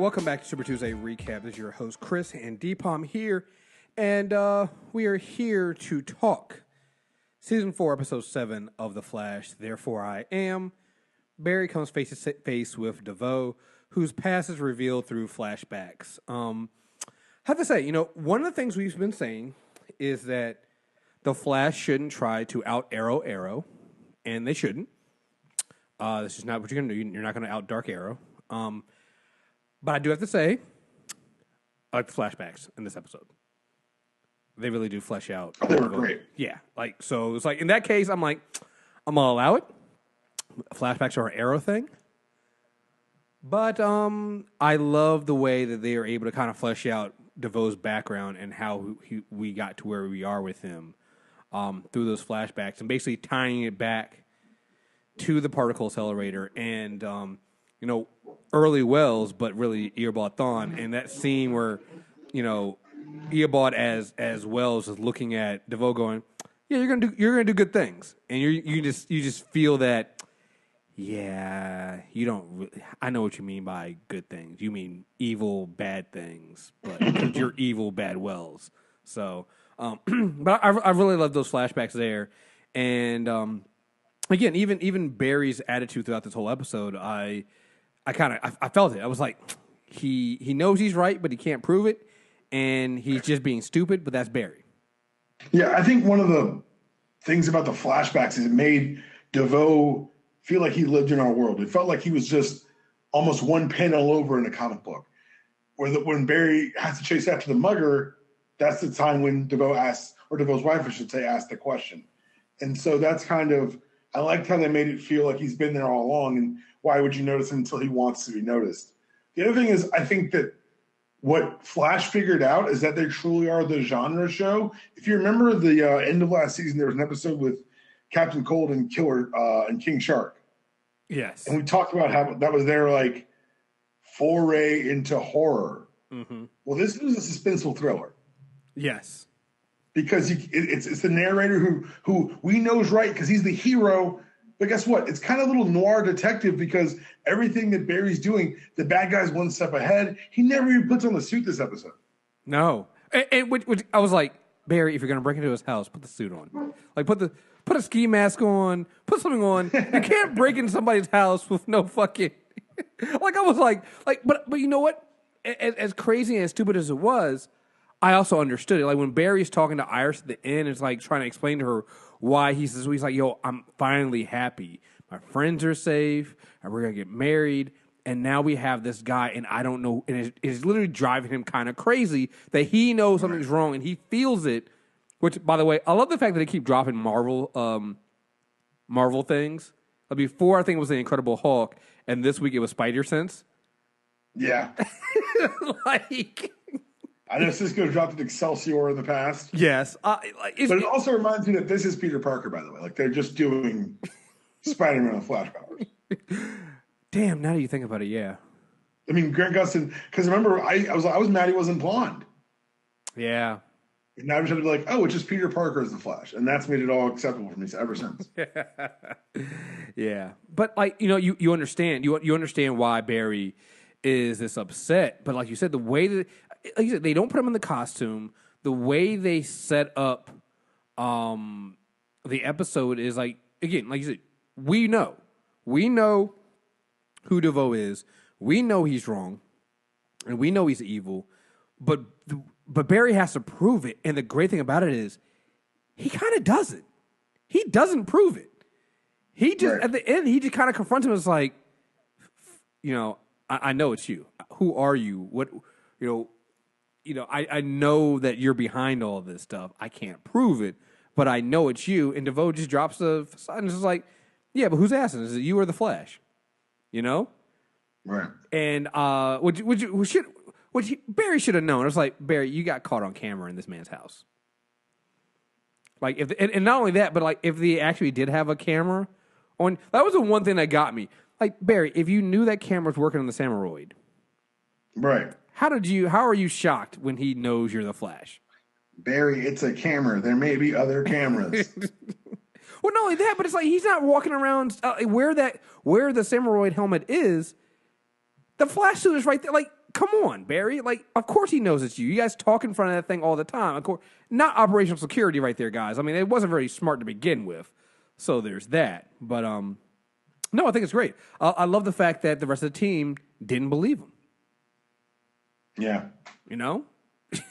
welcome back to Super Tuesday Recap. This is your host, Chris, and Deepom here. And we are here to talk Season 4, Episode 7 of The Flash, Therefore I Am. Barry comes face to face with DeVoe, whose past is revealed through flashbacks. I have to say, one of the things we've been saying is that the Flash shouldn't try to out-Arrow, and they shouldn't. This is not what you're going to do. You're not going to out-Dark Arrow. But I do have to say, I like the flashbacks in this episode. They really do flesh out. Oh, they were great. Yeah. So it's like, in that case, I'm like, I'm going to allow it. Flashbacks are an Arrow thing. But I love the way that they are able to kind of flesh out DeVoe's background and how we got to where we are with him through those flashbacks and basically tying it back to the particle accelerator and, early Wells, but really Eobard Thawne. And that scene where, Eobard as Wells is looking at DeVoe going, yeah, you're gonna do good things. And you just feel that, yeah, you don't really, I know what you mean by good things. You mean evil, bad things, but you're evil, bad Wells. So, but I really love those flashbacks there. And, again, even Barry's attitude throughout this whole episode, I felt it. I was like, he knows he's right, but he can't prove it, and he's just being stupid. But that's Barry. Yeah, I think one of the things about the flashbacks is it made DeVoe feel like he lived in our world. It felt like he was just almost one panel over in a comic book. When Barry has to chase after the mugger, that's the time when DeVoe asks, or DeVoe's wife, I should say, asked the question. And so that's kind of, I liked how they made it feel like he's been there all along, and why would you notice him until he wants to be noticed? The other thing is, I think that what Flash figured out is that they truly are the genre show. If you remember the end of last season, there was an episode with Captain Cold and Killer and King Shark. Yes. And we talked about how that was their foray into horror. Mm-hmm. Well, this was a suspenseful thriller. Yes. Because it's the narrator who we know is right because he's the hero. But guess what? It's kind of a little noir detective because everything that Barry's doing, the bad guy's one step ahead. He never even puts on the suit this episode. No. And which I was like, Barry, if you're going to break into his house, put the suit on. Put a ski mask on. Put something on. You can't break into somebody's house with no fucking... I was like, but you know what? As crazy and as stupid as it was, I also understood it. Like when Barry's talking to Iris at the end, it's like trying to explain to her why he's like, yo, I'm finally happy. My friends are safe, and we're going to get married, and now we have this guy, and I don't know, and it's literally driving him kind of crazy that he knows something's wrong, and he feels it, which, by the way, I love the fact that they keep dropping Marvel things. Like before, I think it was The Incredible Hulk, and this week it was Spider-Sense. Yeah. I know Cisco dropped an Excelsior in the past. Yes. But it also reminds me that this is Peter Parker, by the way. They're just doing Spider-Man with Flash powers. Damn, now that you think about it, yeah. I mean, Grant Gustin, because remember, I was mad he wasn't blonde. Yeah. And now I just have to be like, oh, it's just Peter Parker as the Flash. And that's made it all acceptable for me ever since. Yeah. But, you understand. You understand why Barry is this upset. But like you said, the way that... Like you said, they don't put him in the costume. The way they set up the episode is like, again, like you said, we know who DeVoe is. We know he's wrong, and we know he's evil. But Barry has to prove it. And the great thing about it is, he kind of doesn't. He doesn't prove it. He just at the end, he just kind of confronts him as like, I know it's you. Who are you? What I know that you're behind all of this stuff. I can't prove it, but I know it's you. And DeVoe just drops the facade and is just like, yeah, but who's asking? Is it you or the Flash? Right. And which Barry should have known. It was like, Barry, you got caught on camera in this man's house. Like, and not only that, but like if they actually did have a camera on, that was the one thing that got me. Like, Barry, if you knew that camera was working on the Samuroid, right? How are you shocked when he knows you're the Flash? Barry, it's a camera. There may be other cameras. Well, not only that, but it's like he's not walking around where the Samuroid helmet is. The Flash suit is right there. Like, come on, Barry. Like, of course he knows it's you. You guys talk in front of that thing all the time. Of course, not operational security right there, guys. I mean, it wasn't very smart to begin with. So there's that. But, no, I think it's great. I love the fact that the rest of the team didn't believe him. Yeah. You know?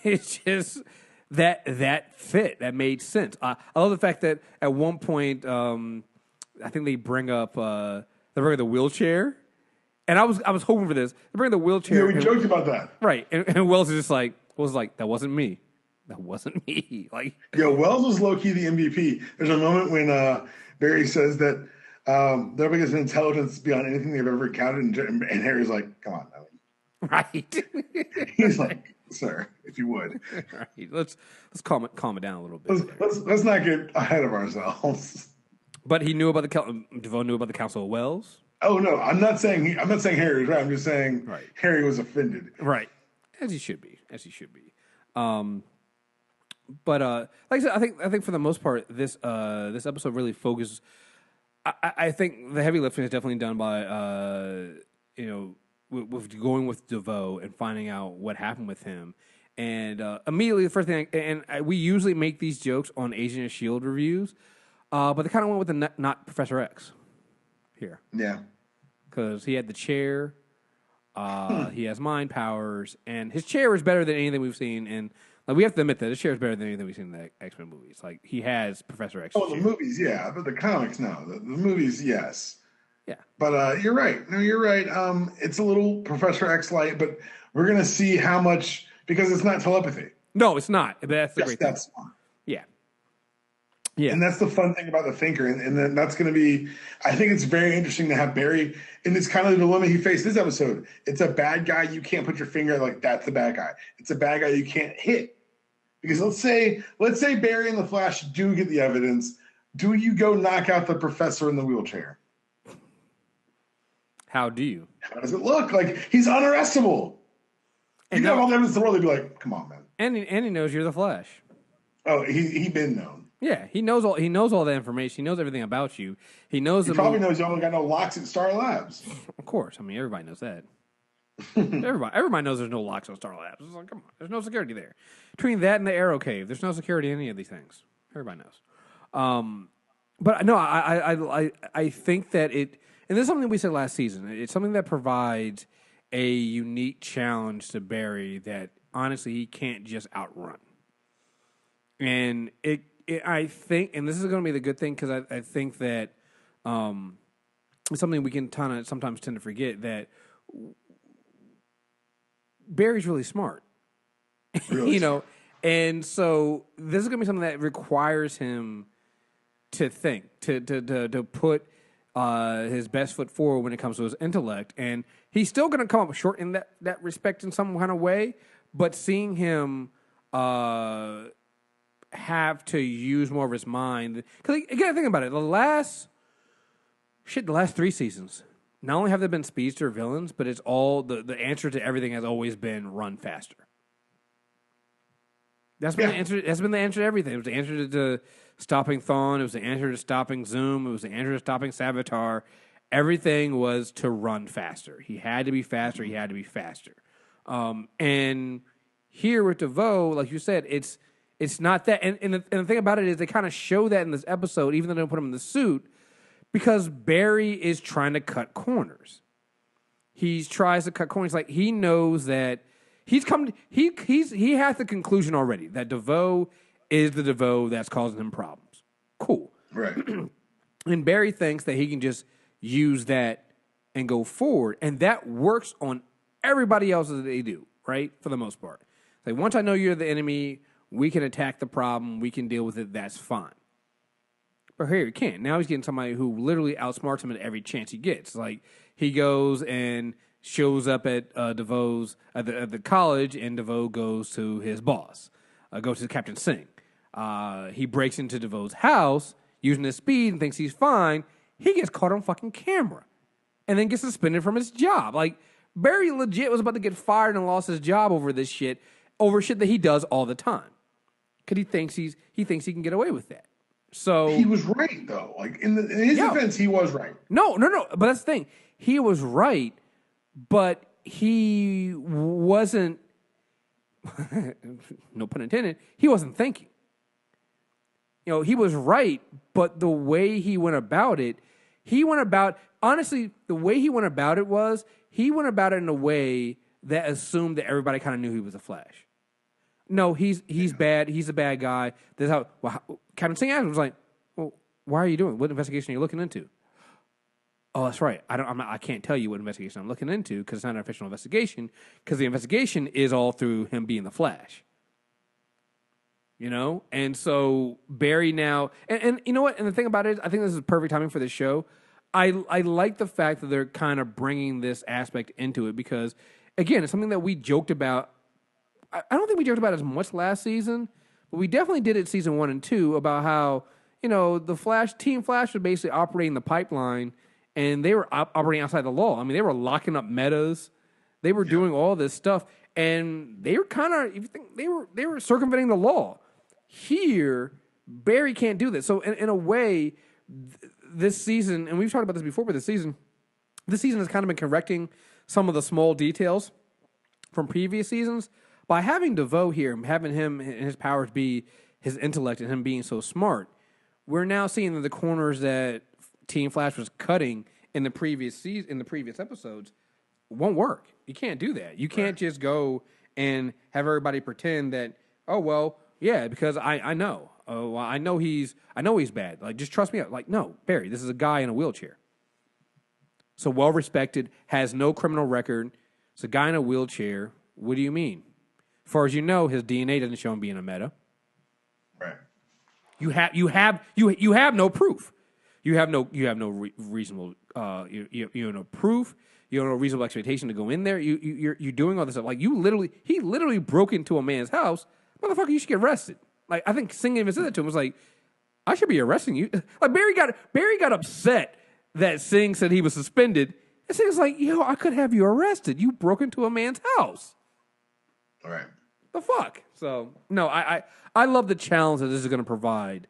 It's just that fit. That made sense. I love the fact that at one point, I think they bring up the wheelchair. And I was hoping for this. They bring the wheelchair. Yeah, we joked about that. Right. And Wells is just like, that wasn't me. That wasn't me. Like, Wells was low-key the MVP. There's a moment when Barry says that their biggest intelligence beyond anything they've ever encountered, and Harry's like, come on, Ellie. Right. He's like, sir, if you would. Right. Let's calm it down a little bit. Let's not get ahead of ourselves. But he knew about DeVoe knew about the Council of Wells. Oh no, I'm not saying Harry was right. I'm just saying Harry was offended. Right. As he should be. But like I said, I think for the most part, this episode really focuses. I think the heavy lifting is definitely done by with going with DeVoe and finding out what happened with him, and immediately the first thing, we usually make these jokes on Agent of S.H.I.E.L.D. reviews, but they kind of went with the not Professor X here. Yeah, because he had the chair, he has mind powers, and his chair is better than anything we've seen in. Like, we have to admit that his chair is better than anything we've seen in the X-Men movies. Like, he has Professor X. Oh, the movies, yeah, but the comics, no. The movies, yes. Yeah. But you're right. No, you're right. It's a little Professor X light, but we're gonna see how much, because it's not telepathy. No, it's not. But that's the great thing. That's fun. Yeah. Yeah. And that's the fun thing about the Thinker, and then that's going to be. I think it's very interesting to have Barry, and it's kind of the dilemma he faced this episode. It's a bad guy you can't put your finger like that's the bad guy. It's a bad guy you can't hit. Because let's say Barry and the Flash do get the evidence. Do you go knock out the professor in the wheelchair? How do you? How does it look? Like, he's unarrestable. And you have all the evidence in the world, they'd be like, come on, man. And he knows you're the Flash. Oh, he been known. Yeah, he knows all the information. He knows everything about you. He probably knows you only got no locks at Star Labs. Of course. I mean, everybody knows that. Everybody knows there's no locks on Star Labs. It's like, come on, there's no security there. Between that and the Arrow Cave, there's no security in any of these things. Everybody knows. But no, I think that it, and this is something we said last season. It's something that provides a unique challenge to Barry that honestly he can't just outrun. And I think, and this is going to be the good thing because I think that it's something we can sometimes tend to forget that. Barry's really smart, really smart. And so this is going to be something that requires him to think, to put his best foot forward when it comes to his intellect, and he's still going to come up short in that respect in some kind of way. But seeing him have to use more of his mind, because again, think about it, the last 3 seasons. Not only have they been speedster villains, but it's all the answer to everything has always been run faster. That's been the answer. That's been the answer to everything. It was the answer to stopping Thawne. It was the answer to stopping Zoom. It was the answer to stopping Savitar. Everything was to run faster. He had to be faster. He had to be faster. And here with DeVoe, like you said, it's not that. And the thing about it is they kind of show that in this episode, even though they don't put him in the suit. Because Barry is trying to cut corners. He tries to cut corners. Like, he knows that he has the conclusion already that DeVoe is the DeVoe that's causing him problems. Cool. Right. And Barry thinks that he can just use that and go forward. And that works on everybody else that they do, right? For the most part. Like, once I know you're the enemy, we can attack the problem. We can deal with it. That's fine. But here he can't. Now he's getting somebody who literally outsmarts him at every chance he gets. Like, he goes and shows up at DeVoe's at the college, and DeVoe goes to his boss, goes to Captain Singh. He breaks into DeVoe's house using his speed and thinks he's fine. He gets caught on fucking camera, and then gets suspended from his job. Like, Barry legit was about to get fired and lost his job over this shit, over shit that he does all the time, because he thinks he can get away with that. So he was right, though. Like, in his defense, he was right. No. But that's the thing. He was right, but he wasn't, no pun intended, he wasn't thinking. He was right, but the way he went about it, honestly, the way he went about it in a way that assumed that everybody kind of knew he was a Flash. No, he's bad. He's a bad guy. This how Captain St. Adams was like, well, why are you doing? What investigation are you looking into? Oh, that's right. I can't tell you what investigation I'm looking into because it's not an official investigation. Because the investigation is all through him being the Flash. And so Barry now, and you know what? And the thing about it is, I think this is perfect timing for this show. I like the fact that they're kind of bringing this aspect into it because, again, it's something that we joked about. I don't think we joked about it as much last season, but we definitely did it season 1 and 2 about how, the Team Flash was basically operating the pipeline and they were operating outside the law. I mean, they were locking up metas. They were doing all this stuff and they were kind of, they were circumventing the law. Here, Barry can't do this. So in a way, this season, and we've talked about this before, but this season has kind of been correcting some of the small details from previous seasons. By having DeVoe here, having him and his powers be his intellect and him being so smart, we're now seeing that the corners that Team Flash was cutting in the previous episodes won't work. You can't do that. You can't just go and have everybody pretend that, oh well, yeah, because I know. Oh, well, I know he's bad. Like, just trust me. Like, no, Barry, this is a guy in a wheelchair. So well respected, has no criminal record. It's a guy in a wheelchair. What do you mean? As far as you know, his DNA doesn't show him being a meta. Right. You have no proof. You have no reasonable you have no proof. You have no reasonable expectation to go in there. You're doing all this stuff. Like he literally broke into a man's house. Motherfucker, you should get arrested. Like I think Singh even said that to him. Was like, I should be arresting you. Like Barry got upset that Singh said he was suspended. And Singh's like, I could have you arrested. You broke into a man's house. All right. The fuck? So, no, I love the challenge that this is going to provide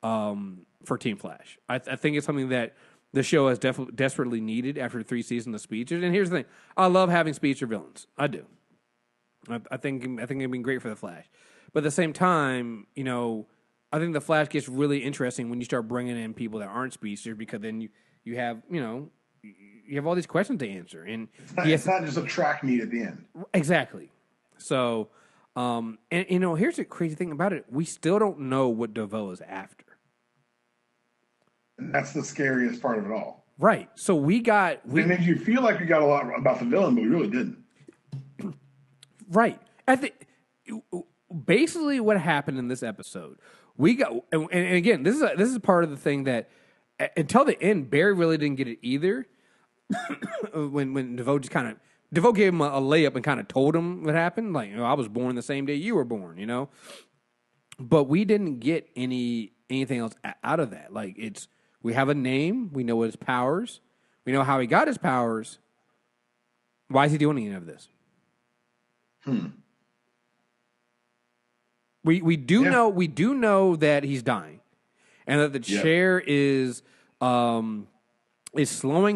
for Team Flash. I think it's something that the show has desperately needed after 3 seasons of speeches. And here's the thing. I love having speecher villains. I do. I think it'd be great for the Flash. But at the same time, I think the Flash gets really interesting when you start bringing in people that aren't speedsters because then you have, you have all these questions to answer. And it's not just a track meet at the end. Exactly. So, and here's the crazy thing about it. We still don't know what DeVoe is after. And that's the scariest part of it all. Right. So it makes you feel like we got a lot about the villain, but we really didn't. Right. Basically what happened in this episode, we got, and again, this is part of the thing that until the end, Barry really didn't get it either. when DeVoe DeVoe gave him a layup and kind of told him what happened. Like, I was born the same day you were born, But we didn't get anything else out of that. Like, we have a name. We know his powers. We know how he got his powers. Why is he doing any of this? We do know that he's dying, and that the chair is slowing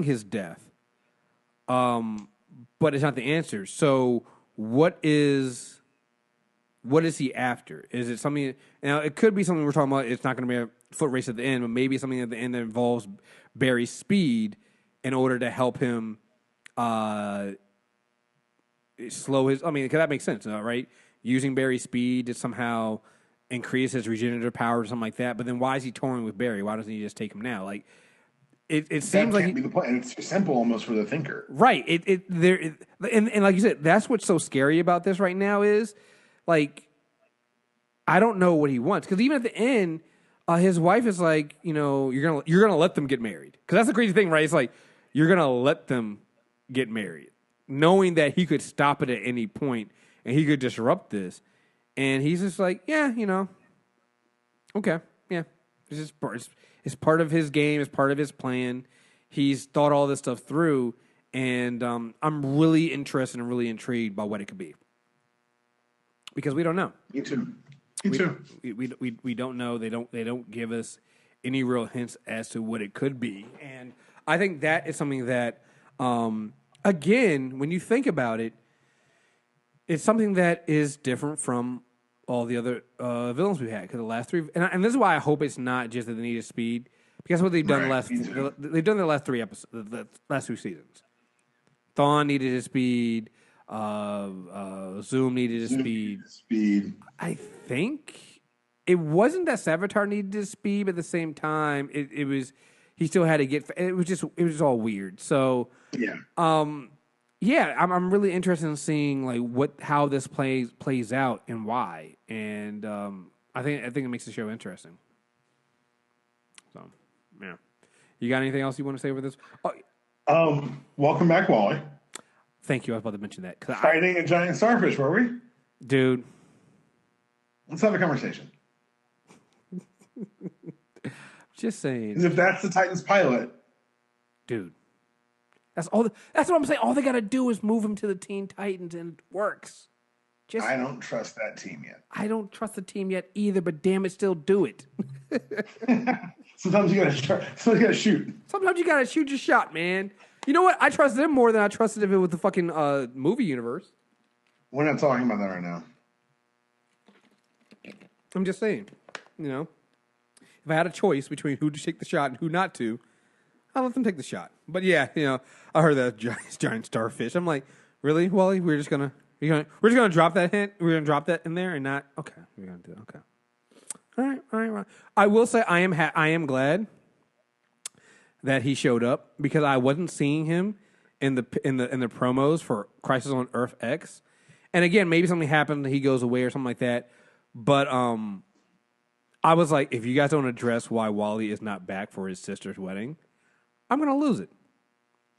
his death. But it's not the answer. So what is he after? Is it something? Now it could be something we're talking about. It's not going to be a foot race at the end, but maybe something at the end that involves Barry's speed in order to help him slow his. I mean, because that makes sense, right? Using Barry's speed to somehow increase his regenerative power or something like that. But then why is he touring with Barry? Why doesn't he just take him now? Like, it seems like be the point. And it's simple almost for the thinker. Right. And like you said, that's what's so scary about this right now is, like, I don't know what he wants. Because even at the end, his wife is like, you're gonna let them get married. Because that's the crazy thing, right? It's like, you're gonna let them get married, knowing that he could stop it at any point and he could disrupt this. And he's just like, yeah, okay, yeah. It's part of his game. It's part of his plan. He's thought all this stuff through, and I'm really interested and really intrigued by what it could be. Because we don't know. Me too. We don't know. They don't give us any real hints as to what it could be. And I think that is something that I again, when you think about it, it's something that is different from all the other villains we've had. Because the last three, and this is why I hope it's not just that they needed speed. Because what they've done they've done the last 3 episodes, the last 2 seasons. Thawne needed his speed. Zoom needed his speed. I think it wasn't that Savitar needed his speed, but at the same time, it was he still had to get. It was all weird. So yeah, I'm really interested in seeing like how this plays out and why, and I think it makes the show interesting. So yeah, you got anything else you want to say over this? Welcome back, Wally. Thank you. I was about to mention that. Fighting a giant starfish, were we? Dude. Let's have a conversation. Just saying. Because if that's the Titans pilot. Dude. That's what I'm saying. All they got to do is move him to the Teen Titans and it works. I don't trust that team yet. I don't trust the team yet either, but damn it, still do it. Sometimes you got to shoot. Sometimes you got to shoot your shot, man. You know what? I trust them more than I trusted if it was the fucking movie universe. We're not talking about that right now. I'm just saying, if I had a choice between who to take the shot and who not to, I'll let them take the shot. But yeah, I heard that giant starfish. I'm like, really, Wally? We're just gonna drop that hint. We're gonna drop that in there and not. Okay, we're gonna do it. Okay. All right. I will say I am glad that he showed up because I wasn't seeing him in the promos for Crisis on Earth X. And again, maybe something happened, he goes away or something like that. But I was like, if you guys don't address why Wally is not back for his sister's wedding, I'm gonna lose it.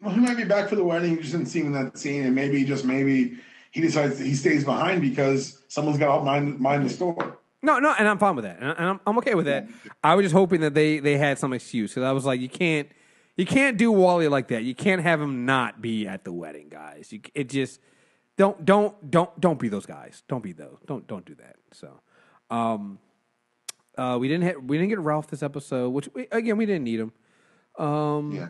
Well, he might be back for the wedding. You just didn't see him in that scene, and maybe he decides that he stays behind because someone's got to mind the store. No, and I'm fine with that, and I'm okay with that. I was just hoping that they had some excuse because I was like, you can't do Wally like that. You can't have him not be at the wedding, guys. It just don't be those guys. Don't be those. Don't do that. So, we didn't get Ralph this episode, which we didn't need him. Yeah.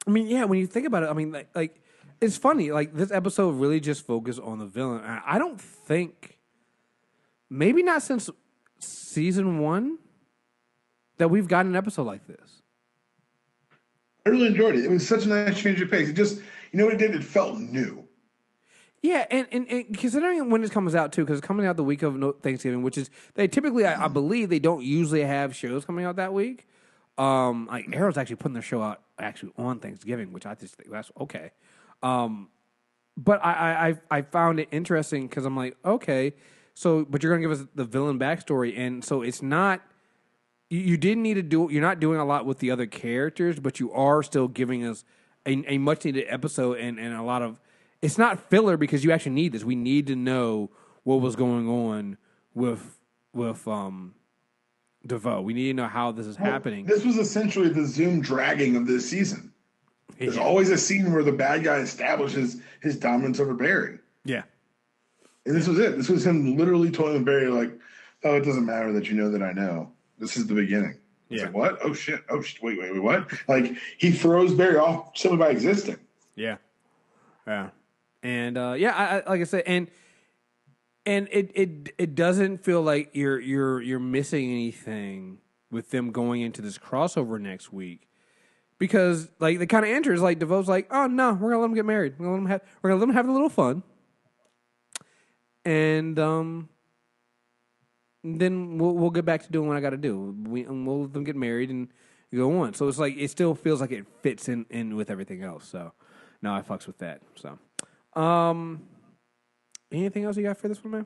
I mean, yeah. When you think about it, I mean, like it's funny. Like this episode really just focused on the villain. I don't think. Maybe not since season 1 that we've gotten an episode like this. I really enjoyed it. It was such a nice change of pace. It just, what it did? It felt new. Yeah, and considering when it comes out, too, because it's coming out the week of Thanksgiving, which is, they typically, I believe, they don't usually have shows coming out that week. Like, Arrow's actually putting their show out actually on Thanksgiving, which I just think that's okay. But I found it interesting because I'm like, okay, so, but you're going to give us the villain backstory, and so it's not, you didn't need to do, you're not doing a lot with the other characters, but you are still giving us a much-needed episode and a lot of, it's not filler because you actually need this. We need to know what was going on with DeVoe. We need to know how this is happening. This was essentially the Zoom dragging of this season. There's always a scene where the bad guy establishes his dominance over Barry. Yeah. And this was it. This was him literally telling Barry, like, oh, it doesn't matter that you know that I know. This is the beginning. It's like, what? Oh, shit. Oh, wait, what? Like, he throws Barry off simply by existing. Yeah. Yeah. And, I like I said, and it doesn't feel like you're missing anything with them going into this crossover next week. Because, like, the kind of enters, like, DeVoe's like, oh, no, we're going to let them get married. We're going to let them have a little fun. And then we'll get back to doing what I got to do. We'll let them get married and go on. So it's like it still feels like it fits in with everything else. So no, I fucks with that. So anything else you got for this one, man?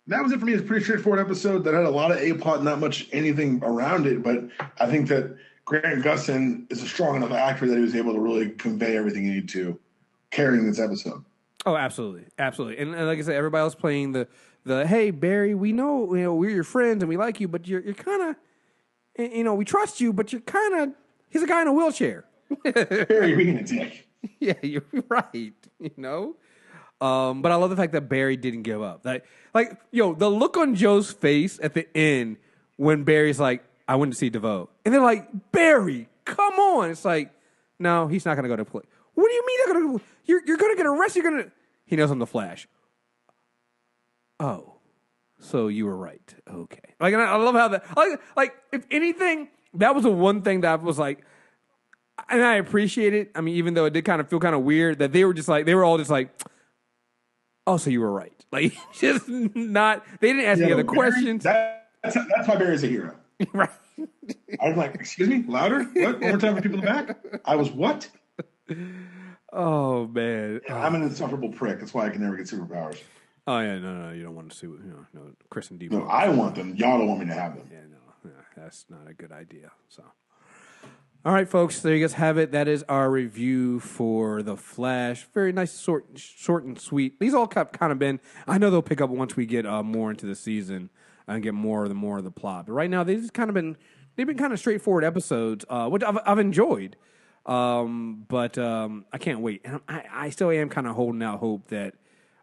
That was it for me. It's a pretty straightforward episode that had a lot of A-plot, not much anything around it. But I think that Grant Gustin is a strong enough actor that he was able to really convey everything he needed to carrying this episode. Oh, absolutely, absolutely, and like I said, everybody else playing the hey Barry, we know we're your friends and we like you, but you're kind of we trust you, but you're kind of he's a guy in a wheelchair. Barry being a dick. Yeah, you're right. But I love the fact that Barry didn't give up. The look on Joe's face at the end when Barry's like, I went to see DeVoe, and they're like, Barry, come on. It's like, no, he's not going to go to play. What do you mean they're gonna? You're gonna get arrested. You're gonna. He knows I'm the Flash. Oh, so you were right. Okay. Like, and I love how that. Like, if anything, that was the one thing that was like, and I appreciate it. I mean, even though it did kind of feel kind of weird that they were all just like, oh, so you were right. Like, just not. They didn't ask any other questions. That's why Barry's a hero. Right. I was like, excuse me, louder? What? One more time for people in the back? I was what? Oh, man. Yeah, I'm an insufferable prick. That's why I can never get superpowers. Oh, yeah, no, you don't want to sue, no, Chris and DeVoe. No, I want them. Y'all don't want me to have them. Yeah, no, that's not a good idea. So, all right, folks, there you guys have it. That is our review for The Flash. Very nice, short and sweet. These all have kind of been, I know they'll pick up once we get more into the season and get more of the plot. But right now, they've been kind of straightforward episodes, which I've enjoyed. But I can't wait. And I still am kind of holding out hope that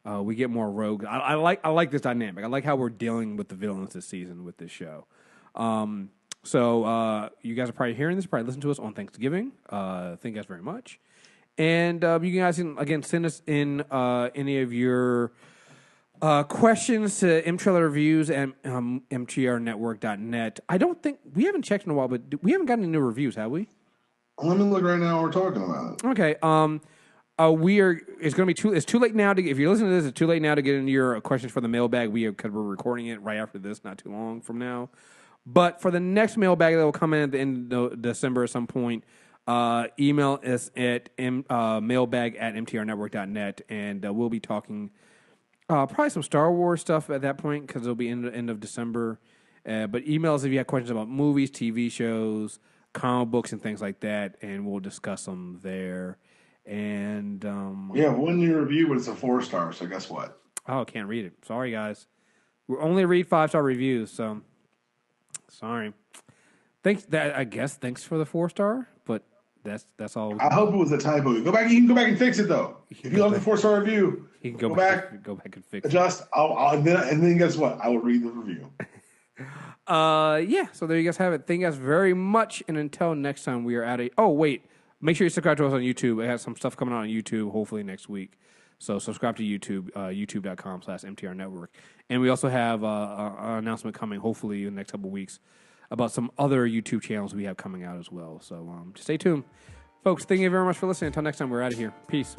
we get more rogues. I like this dynamic. I like how we're dealing with the villains this season with this show. So you guys are probably hearing this, probably listen to us on Thanksgiving. Thank you guys very much. And you guys can, again, send us in any of your questions to mtrailerreviews at mtrnetwork.net. I don't think, we haven't checked in a while, but we haven't gotten any new reviews, have we? Let me look right now while we're talking about it. Okay. It's too late now if you're listening to this, it's too late now to get into your questions for the mailbag. Because we're recording it right after this, not too long from now. But for the next mailbag that will come in at the end of December at some point, email us at mailbag@mtrnetwork.net, and we'll be talking probably some Star Wars stuff at that point because it'll be end of December. But email us if you have questions about movies, TV shows, comic books, and things like that, and we'll discuss them there. And we have one new review, but it's a 4-star. So guess what? Oh, can't read it. Sorry, guys. We only read 5-star reviews, so sorry. Thanks for the 4-star, but that's all. I hope it was a typo. You can go back and fix it though. If you love the 4-star review, you can go back and fix adjust. And then guess what? I will read the review. Yeah. So there you guys have it. Thank you guys very much, and until next time, we are at a. Oh wait. Make sure you subscribe to us on YouTube. I have some stuff coming out on YouTube, hopefully next week. So subscribe to YouTube, youtube.com/MTR Network. And we also have an announcement coming, hopefully, in the next couple of weeks, about some other YouTube channels we have coming out as well. So just stay tuned. Folks, thank you very much for listening. Until next time, we're out of here. Peace.